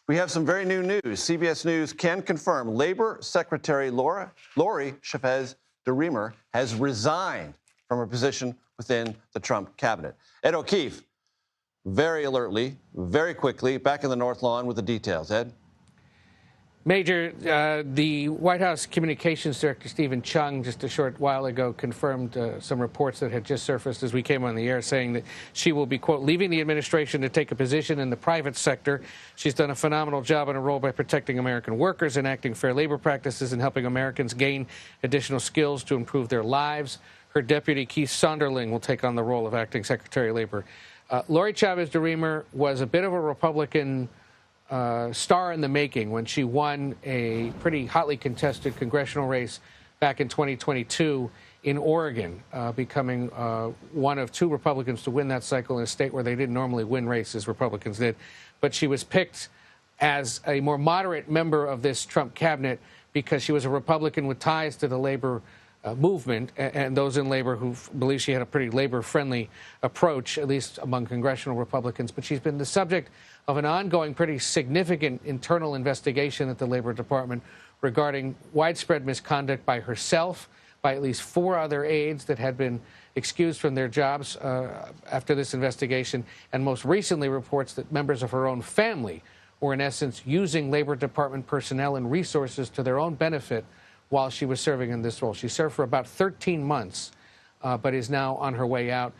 We have some very new news. CBS News can confirm Labor Secretary Lori Chavez-DeRemer has resigned from her position within the Trump cabinet. Ed O'Keefe, very alertly, very quickly, back in the North Lawn with the details. Ed? Major, the White House Communications Director Stephen Chung just a short while ago confirmed some reports that had just surfaced as we came on the air, saying that she will be, quote, leaving the administration to take a position in the private sector. She's done a phenomenal job in her role by protecting American workers, enacting fair labor practices, and helping Americans gain additional skills to improve their lives. Her deputy, Keith Sonderling, will take on the role of acting Secretary of Labor. Lori Chavez-DeRemer was a bit of a Republican star in the making when she won a pretty hotly contested congressional race back in 2022 in Oregon, becoming one of two Republicans to win that cycle in a state where they didn't normally win races, Republicans did. But she was picked as a more moderate member of this Trump cabinet because she was a Republican with ties to the labor movement and those in labor who believe she had a pretty labor-friendly approach, at least among congressional Republicans. But she's been the subject of an ongoing, pretty significant internal investigation at the Labor Department regarding widespread misconduct by herself, by at least 4 other aides that had been excused from their jobs after this investigation, and most recently reports that members of her own family were, in essence, using Labor Department personnel and resources to their own benefit while she was serving in this role. She served for about 13 months, but is now on her way out.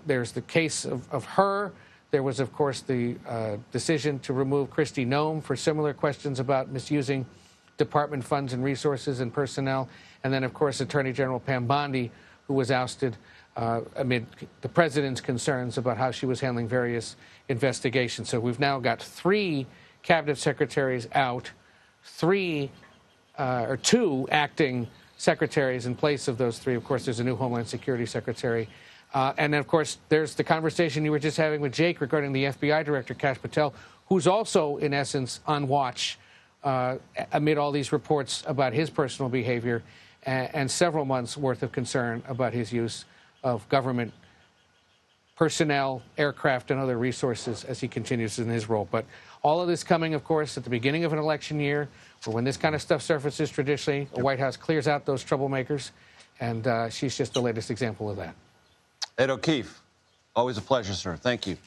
There's the case of her. There was, of course, the decision to remove Kristi Noem for similar questions about misusing department funds and resources and personnel. And then, of course, Attorney General Pam Bondi, who was ousted amid the president's concerns about how she was handling various investigations. So we've now got 3 cabinet secretaries out, 2 acting secretaries in place of those 3. Of course, there's a new Homeland Security Secretary. And, of course, there's the conversation you were just having with Jake regarding the FBI Director, Kash Patel, who's also, in essence, on watch amid all these reports about his personal behavior and several months' worth of concern about his use of government personnel, aircraft, and other resources as he continues in his role. But all of this coming, of course, at the beginning of an election year, or when this kind of stuff surfaces traditionally, the White House clears out those troublemakers, and she's just the latest example of that. Ed O'Keefe, always a pleasure, sir. Thank you.